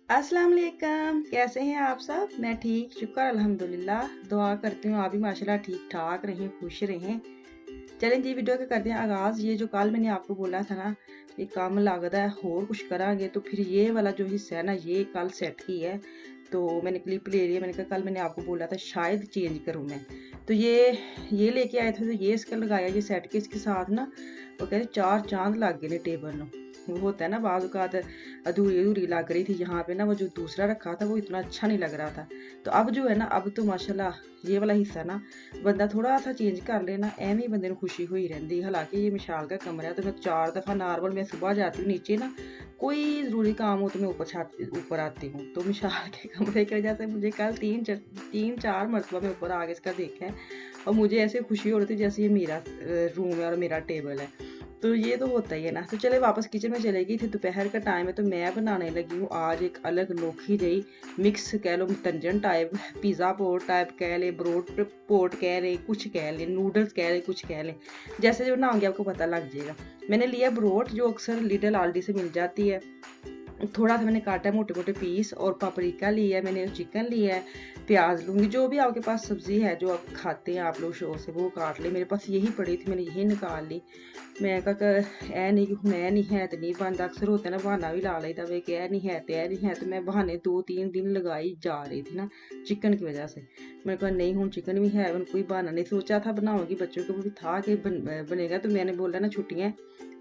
अस्सलाम वालेकुम, कैसे हैं आप सब? मैं ठीक, शुक्र अल्हम्दुलिल्लाह। दुआ करती हूँ आप भी माशाल्लाह ठीक ठाक रहें, खुश रहें। चलें जी, वीडियो के करते हैं आगाज़। ये जो कल मैंने आपको बोला था ना, ये काम लगदा है होर कुछ करांगे तो फिर ये वाला जो हिस्सा है ना, ये कल सेट की है। तो मैंने क्लिप ले ली है, मैंने कहा कल मैंने आपको बोला था शायद चेंज करूँ मैं। तो ये लेके आए थे, तो ये इसका लगाया, ये सेट के इसके साथ ना, वो कहते चार चाँद लग गए ने टेबल नूं। वो होता है ना बाज़ औक़ात अधूरी-अधूरी लग रही थी, यहाँ पे ना वो जो दूसरा रखा था वो इतना अच्छा नहीं लग रहा था। तो अब जो है ना, अब तो माशाल्लाह ये वाला हिस्सा ना बंदा थोड़ा-सा चेंज कर ले ना, ਐਵੇਂ ही बंदे नूं खुशी होई रहिंदी। हालाँकि ये मिशाल का कमरा है, तो मैं 4 दफ़ा नॉर्मल मैं सुबह जाती हूँ नीचे ना, कोई ज़रूरी काम हो तो मैं ऊपर आती हूँ। तो मिशाल के कमरे की वजह से मुझे कल 3-4 मरतबा मैं ऊपर आके इसका देखा है, और मुझे ऐसे खुशी हो रही थी जैसे ये मेरा रूम है और मेरा टेबल है। तो ये तो होता ही है ना। तो चले वापस किचन में चले गई थी, दोपहर का टाइम है, तो मैं बनाने लगी हूँ आज एक अलग अनोखी रही मिक्स कह लो, तंजन टाइप, पिज़्ज़ा पोट टाइप कह ले, ब्रोड पोट कह ले, कुछ कह ले, नूडल्स कह ले, कुछ कह ले, जैसे जो बनाऊंगी आपको पता लग जाएगा। मैंने लिया ब्रोड, जो अक्सर लिटिल आल्डी से मिल जाती है। थोड़ा सा मैंने काटा है मोटे मोटे पीस, और पापरिका लिया है मैंने, चिकन लिया है, प्याज लूँगी, जो भी आपके पास सब्ज़ी है जो आप खाते हैं आप लोग शौक से, वो काट ले। मेरे पास यही पड़ी थी, मैंने यही निकाल ली। मैं कहा ऐ नहीं कि हुण ऐ नहीं है तो नहीं बनता, अक्सर होता है ना बहाना भी ला लेता वे कि ऐ नहीं है तो ऐ नहीं है, तो मैं बहाने 2-3 दिन लगाई जा रही थी ना चिकन की वजह से। मैंने कहा नहीं, हुण चिकन भी है, कोई बहाना नहीं, सोचा था बनाऊँगी, बच्चों को भी था कि बनेगा, तो मैंने बोला ना छुट्टियाँ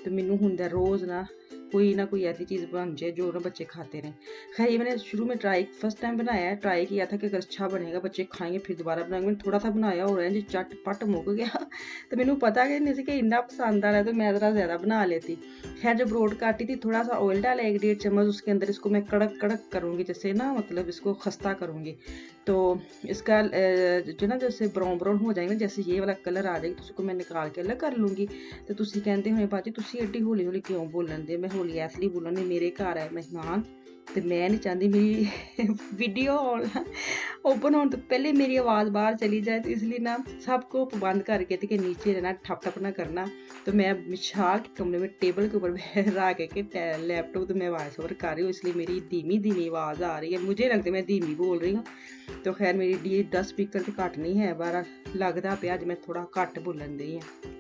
तो मैनू हुंदा रोज़ ना कोई ऐसी चीज़ बन जाए जो ना बच्चे खाते रहें। खैर ये मैंने शुरू में फर्स्ट टाइम बनाया है, ट्राई किया था कि अगर अच्छा बनेगा बच्चे खाएँगे फिर दोबारा बनाएँगे। मैंने थोड़ा-सा बनाया और इंज झट-पट मुक गया। तो मैनू पता कि नहीं सी कि इन्ना पसंद आना है, तो मैं ज़रा ज़्यादा बना लेती। खैर जब ब्रोड काटी थी, थोड़ा-सा ऑयल डाला 1 डेढ़ चम्मच, उसके अंदर इसको मैं कड़क-कड़क करूँगी, जैसे ना मतलब इसको खस्ता करूँगी। तो इसका जो ना जैसे ब्राउन-ब्राउन हो जाएगा, जैसे ये वाला कलर आ जाएगा, तो उसको मैं निकाल के अलग कर लूँगी। ਤੇ ਤੁਸੀਂ ਕਹਿੰਦੇ ਹੋਣੇ ਭਾਜੀ ਤੁਸੀਂ ਐਡੀ ਹੌਲੀ ਹੌਲੀ ਕਿਉਂ ਬੋਲਣ ਦੇ? ਮੈਂ ਹੌਲੀ ਇਸ ਲਈ ਬੋਲਣ ਦੀ, ਮੇਰੇ ਘਰ ਹੈ ਮਹਿਮਾਨ, ਤੇ ਮੈਂ ਨਹੀਂ ਚਾਹੁੰਦੀ ਮੇਰੀ वीडियो ओपन होने तो पहले मेरी आवाज़ बाहर चली जाए, तो इसलिए ना सबको बंद करके थी कि नीचे रहना, ठप ठप ना करना। तो मैं विशाल के कमरे में टेबल के ऊपर रख के लैपटॉप तो मैं वॉइस ओवर कर रही हूँ, इसलिए मेरी धीमी धीमी आवाज़ आ रही है, मुझे लगता है मैं धीमी बोल रही हूँ। तो खैर मेरी 10 स्पीकर तो घट नहीं है, बारा लगता पे अज मैं थोड़ा घट बोलन दी हाँ।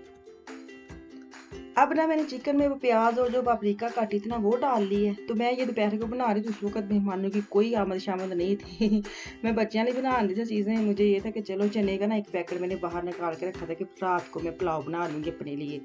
अब ना मैंने चिकन में वो प्याज और जो पापरिका काटी थी ना वो डाल ली है। तो मैं ये दोपहर को बना रही थी, उस वक्त मेहमानों की कोई आमद शामद नहीं थी। मैं बच्चियां नहीं बना रही थी चीज़ें, मुझे ये था कि चलो चने का ना एक पैकेट मैंने बाहर निकाल के रखा था कि रात को मैं पुलाव बना लूँगी अपने लिए।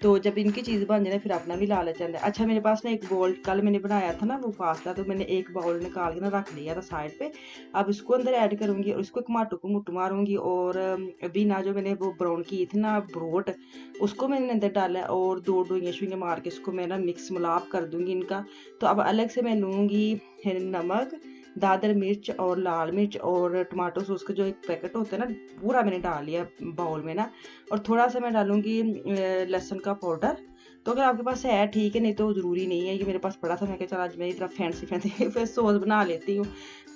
तो जब इनकी चीज़ बन जाए फिर अपना भी लालच आता है। अच्छा मेरे पास ना एक बाउल कल मैंने बनाया था ना वो पास्ता, तो मैंने एक बाउल निकाल के ना रख लिया था साइड पे। अब इसको अंदर ऐड करूँगी और इसको एक माटू को मुट्टू मारूँगी, और अभी ना जो मैंने वो ब्राउन की थी ना ब्रोट, उसको मैंने अंदर डाला है, और 2 डुइयाँ शुइयाँ मार के इसको मैं ना मिक्स मिलाप कर दूँगी इनका। तो अब अलग से मैं लूँगी नमक, दादर मिर्च और लाल मिर्च और टमाटो सॉस का जो एक पैकेट होता है ना, पूरा मैंने डाल लिया बाउल में ना। और थोड़ा-सा मैं डालूँगी लहसुन का पाउडर। तो अगर आपके पास है ठीक है, नहीं तो ज़रूरी नहीं है। ये मेरे पास पड़ा था, मैं कहा चल आज मैं इतना फैंसी फिर सॉस बना लेती हूँ।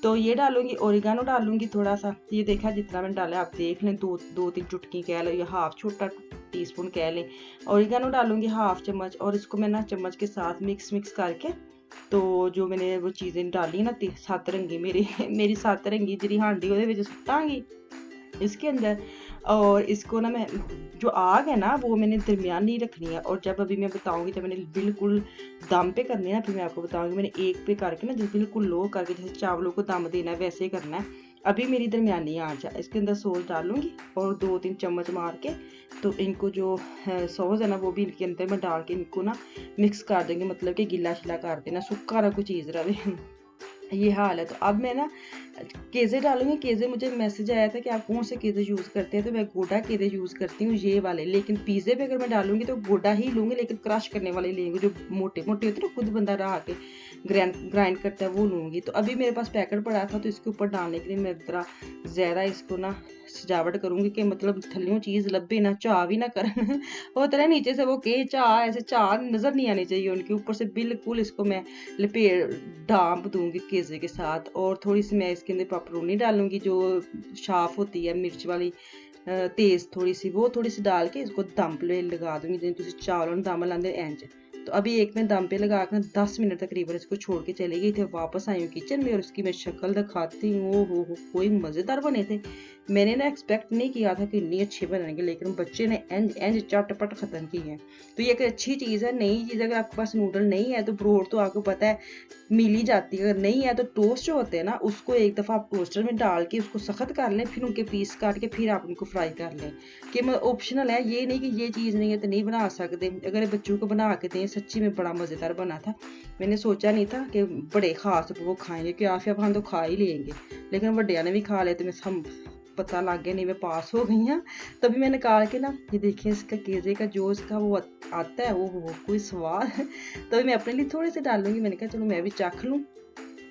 तो ये डालूँगी, ओरिगैनो डालूँगी थोड़ा-सा। ये देखा जितना मैंने डाला आप देख लें, 2-3 चुटकी कह लो या हाफ छोटा टीस्पून कह लें। ओरिगैनो डालूँगी हाफ चम्मच, और इसको मैं ना चम्मच के साथ मिक्स करके, तो जो मैंने वो चीज़ें डाली ना सत्त रंगी मेरी मेरी सत्त रंगी जिहड़ी हांडी ओहदे विच सुट्टांगी इसके अंदर। और इसको ना मैं जो आग है ना वो मैंने दरमियानी रखनी है, और जब अभी मैं बताऊँगी जब मैंने बिल्कुल दम पे करनी है ना, फिर मैं आपको बताऊँगी। मैंने एक पे करके ना जैसे बिल्कुल लो करके, जैसे चावलों को दम देना है वैसे ही करना है। अभी मेरी दरमियानी आँच है, इसके अंदर सॉस डालूँगी और 2-3 चम्मच मार के, तो इनको जो सॉस है ना वो भी इनके अंदर मैं डाल के इनको ना मिक्स कर दूँगी, मतलब कि गिला-शिला कर देना, सूखा ना कोई चीज़ रहे। ये हाल है। तो अब मैं ना केज़े डालूँगी। केज़े मुझे मैसेज आया था कि आप कौन से केज़े यूज़ करते हैं, तो मैं गोडा केज़े यूज़ करती हूँ, ये वाले। लेकिन पिज़्ज़े पे अगर मैं डालूँगी तो गोडा ही लूँगी, लेकिन क्रश करने वाले लेंगे, जो मोटे-मोटे होते हैं ना, खुद बंदा रहा के ग्राइंड करता है, वो लूँगी। तो अभी मेरे पास पैकेट पड़ा था, तो इसके ऊपर डालने के लिए मैं ज़रा ज़्यादा इसको ना सजावट करूँगी कि मतलब थल्लियों चीज़ लब्भे ना, चा भी ना करन। होता है ना नीचे से वो के चा, ऐसे चा नज़र नहीं आनी चाहिए उनके ऊपर से, बिल्कुल इसको मैं लपेट ढाँप दूँगी केज़े के साथ। और थोड़ी-सी मैं इसके अंदर पेपरोनी डालूँगी, जो साफ़ होती है मिर्च वाली, तेज़ थोड़ी-सी, वो थोड़ी-सी डाल के इसको दम पे लगा दूँगी, जिवें तुसीं चावलों नूं दम लांदे इंज। तो अभी एक मैं दम पे लगा कर 10 मिनट तकरीबन इसको छोड़ के चली गई थी। वापस आई हूँ किचन में और उसकी मैं शक्ल दिखाती हूँ, ओ हो कोई मज़ेदार बने थे। मैंने ना एक्सपेक्ट नहीं किया था कि इतनी अच्छे बनेंगे, लेकिन बच्चे ने इंज इंज चटपट ख़त्म की है। तो ये एक अच्छी चीज़ है, नई चीज़। अगर आपके पास नूडल नहीं है तो ब्रोड तो आपको पता है मिल ही जाती है। अगर नहीं है तो टोस्ट जो होते हैं ना, उसको एक दफ़ा आप टोस्टर में डाल के उसको सख्त कर लें, फिर उनके पीस काट के फिर आप उनको फ्राई कर लें। कि मतलब ऑप्शनल है, ये नहीं कि ये चीज़ नहीं है तो नहीं बना सकते। अगर बच्चों को बना के दें, सच्ची में बड़ा मज़ेदार बना था। मैंने सोचा नहीं था कि बड़े ख़ास वो खाएंगे, कि आफिया खान तो खा ही लेंगे, लेकिन बड़िया ने भी खा लेते। मैं हम पता लग गया, नहीं मैं पास हो गई हूँ। तभी मैंने निकाल के ना, ये देखिए इसका केजे का जो इसका वो आता है, वो कोई स्वाद है। तभी मैं अपने लिए थोड़े से डालूंगी। मैंने कहा चलो मैं भी चख लूँ,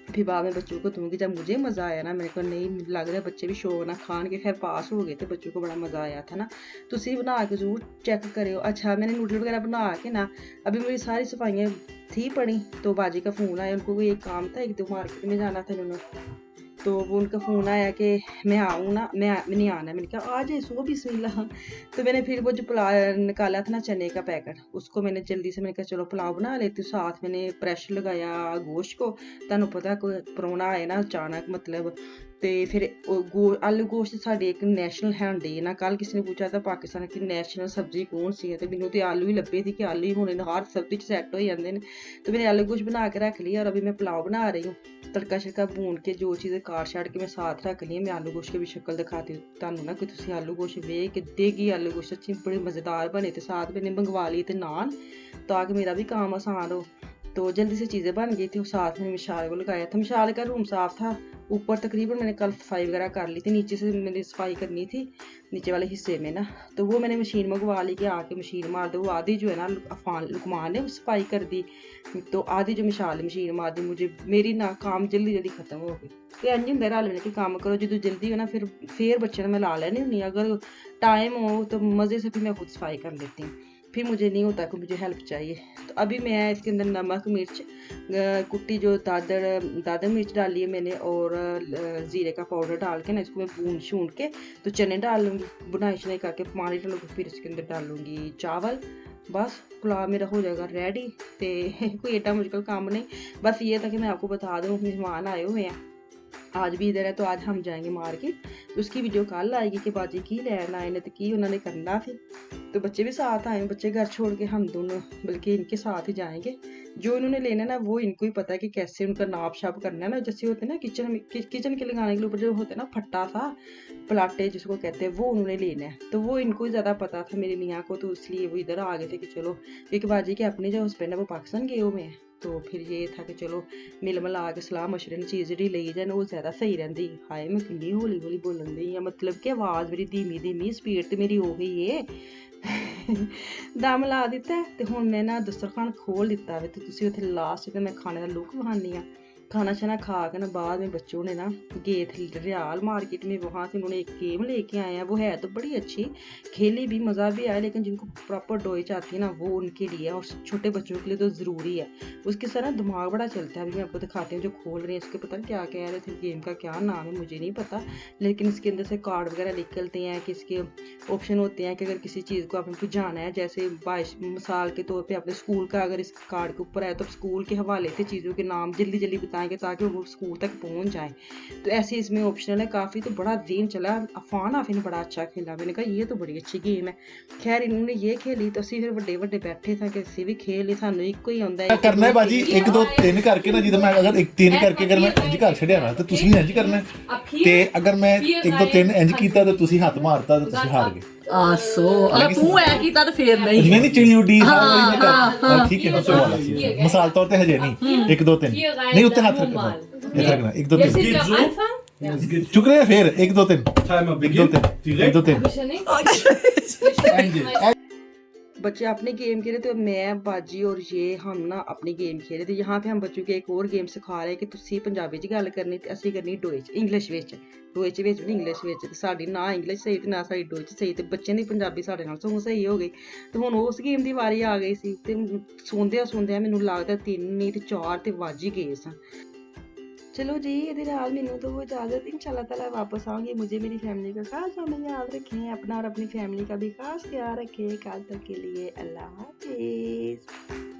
फिर बाद में बच्चों को दूंगी। जब मुझे मज़ा आया ना, मेरे को नहीं लग रहा बच्चे भी शौक ना खान के, खैर पास हो गए थे, बच्चों को बड़ा मज़ा आया था ना। तो उसी बना के ज़रूर चेक करो। अच्छा, मैंने नूडल वगैरह बना के ना, अभी मेरी सारी सफाइयाँ थी पड़ी, तो बाजी का फ़ोन आया। उनको कोई एक काम था, एक दो मार्केट में जाना था उन्होंने। तो वो उनका फ़ोन आया कि मैं आऊँ ना, मैं नहीं आना। मैंने कहा आ जाए, सो बिस्मिल्लाह। तो मैंने फिर वो जो पुलाव निकाला था ना चने का पैकेट, उसको मैंने जल्दी से, मैंने कहा चलो पुलाव बना लेती हूँ। साथ मैंने प्रेशर लगाया गोश्त को। तुहानू पता कोई परौना आए ना अचानक, मतलब तो फिर आलू गोश्त साढ़े एक नैशनल हैंडी है ना। कल किसी ने पूछा था पाकिस्तान की नैशनल सब्जी कौन सी है, तो मैंने तो आलू ही लभे थे कि आलू ही होने हर सब्जी सैट हो जाते हैं। तो मैंने आलू गोश्त बना के रख लिया और अभी मैं पुलाव बना रही हूँ। तड़का शड़का भून के जो चीज़ें काट छाट के मैं साथ रख ली। मैं आलू गोश्त की भी शक्ल दिखाती हूँ तुहानू ना, कि तुसी आलू गोश्त वेख के देगी। आलू गोश्त अच्छी बड़े मज़ेदार बने थे। साथ मैंने मंगवा ली थे नान, ताकि मेरा भी काम आसान हो। तो जल्दी से चीज़ें बन गई थी। और साथ में मिशाल को लगाया था। मिशाल का रूम साफ़ था, ऊपर तकरीबन मैंने कल सफाई वगैरह कर ली थी, नीचे से मैंने सफाई करनी थी नीचे वाले हिस्से में ना। तो वो मैंने मशीन मंगवा ली कि आके मशीन मार दो। वो आधी जो है ना अफान लुकमान ने सफाई कर दी, तो आधी जो मिशाल मशीन मार दी। मुझे मेरी ना काम जल्दी जल्दी खत्म हो गई। तो इंज होंदा रल मिल के काम करो, जो जल्दी हो ना फिर बच्चे मैं ला लेनी होंगी। अगर टाइम हो तो मज़े से फिर मैं खुद सफाई कर लेती हूँ, फिर मुझे नहीं होता कि मुझे हेल्प चाहिए। तो अभी मैं इसके अंदर नमक मिर्च कुट्टी जो दादर मिर्च डाली है मैंने, और ज़ीरे का पाउडर डाल के ना इसको मैं भून शून के तो चने डाल लूँगी, बुनाई शनाई करके पानी डालूँगी, फिर इसके अंदर डालूँगी चावल। बस पुलाव मेरा हो जाएगा रेडी। तो कोई एडा मुश्किल काम नहीं, बस ये था कि मैं आपको बता दूँ मेहमान आए हुए हैं। आज भी इधर है, तो आज हम जाएंगे मार्केट। तो उसकी वीडियो कल आएगी कि बाजी की लैन आए ने तो की उन्होंने करना फिर। तो बच्चे भी साथ आए, बच्चे घर छोड़ के हम दोनों बल्कि इनके साथ ही जाएंगे। जो इन्होंने लेना है ना, वो इनको ही पता है कि कैसे उनका नाप शाप करना है ना। जैसे होते हैं ना किचन के लगाने के ऊपर जो होते हैं ना फट्टा सा पलाटे जिसको कहते हैं, वो उन्होंने लेना है। तो वो इनको ही ज़्यादा पता था मेरी मियाँ को, तो इसलिए वो इधर आ गए थे कि चलो, क्योंकि बाजी के अपने जो हस्बैंड है वो पाकिस्तान गए हुए हैं। तो फिर ये था कि चलो मिल मिला के सलाह मशवरे ने चीज़ जी लेई जाए, वो ज़्यादा सही रही। हाय मैं किन्नी हौली हौली बोलन दी है, मतलब कि आवाज़ मेरी धीमी धीमी, स्पीड तो मेरी हो गई है। दम ला दिता है। तो हुण मैं ना दस्तरखान खोल दिता है, तो तुसी उत्थे लास्ट ते मैं खाने का लुक विखानी हाँ। खाना शाना खा के ना बाद में बच्चों ने ना गए थे रियाल मार्केट में, वहाँ से उन्होंने एक गेम लेके आए हैं। वो है तो बड़ी अच्छी, खेली भी मज़ा भी आया, लेकिन जिनको प्रॉपर डोई चाहती है ना वो उनके लिए, और छोटे बच्चों के लिए तो ज़रूरी है। उसके साथ ना दिमाग बड़ा चलता है। अभी मैं आपको दिखाती हूँ जो खोल रही है, उसके पता नहीं क्या कह रहे थे, गेम का क्या नाम है मुझे नहीं पता, लेकिन इसके अंदर से कार्ड वगैरह निकलते हैं कि इसके ऑप्शन होते हैं कि अगर किसी चीज़ को आपने कुछ जाना है, जैसे मिसाल के तौर पे अपने स्कूल का अगर इस कार्ड के ऊपर है, तो स्कूल के हवाले से चीज़ों के नाम जल्दी जल्दी बताएंगे ताकि वो स्कूल तक पहुंच जाए। तो ऐसे इसमें ऑप्शनल है काफ़ी। तो बड़ा दिन चला, अफान आफी ने बड़ा अच्छा खेला। मैंने कहा ये तो बड़ी अच्छी गेम है। खैर इन्होंने ये खेली तो असी फिर बड़े बड़े बैठे था कि असी भी खेल ली, सानू एक ही आंदा है करना है बाजी। 1 2 3 करके ना, जिदा मैं अगर 1 3 करके अगर मैं इंज कर छड़िया ना, तो तुसी इंज करना है। ते अगर मैं 1 2 3 इंज कीता तो तुसी हाथ मारता तो तुसी हार गए। आसो तू ऐ कीता ते फिर नहीं नहीं चिड़ी उड्डी सारी वाली मैं कर ठीक है। हंसो वाला सी मिसाल तौर पे हजे नहीं 1 2 3 नहीं उत्ते हाथ रखना, इधर रखना 1 2 3 चुक रहे फिर 1 2 3 1 2 3 बच्चे अपने गेम खेले। तो मैं बाजी और ये हम ना अपनी गेम खेले। तो यहाँ पे हम बच्चों के एक और गेम सिखा रहे हैं कि तुसी पंजाबी च गल करनी ते असी करनी डोइच इंग्लिश विच नहीं इंग्लिश विच। साडी ना इंग्लिश सही ते ना साडी डोइच सही, ते बच्चें दी पंजाबी साडे नाल सगों सही हो गई। तो हुण उस गेम दी वारी आ गई सी, ते सोंदे मैनूं लगदा 3 नहीं ते 4 ते वज ही गए सन। चलो जी, ਇਹਦੇ ਨਾਲ ਮੈਨੂੰ तो वो इजाज़त, इंशाल्लाह ताला वापस आऊँगी। मुझे मेरी फैमिली का खास हमें याद रखें, अपना और अपनी फैमिली का भी खास ख्याल रखें। कल तक के लिए अल्लाह हाफिज़।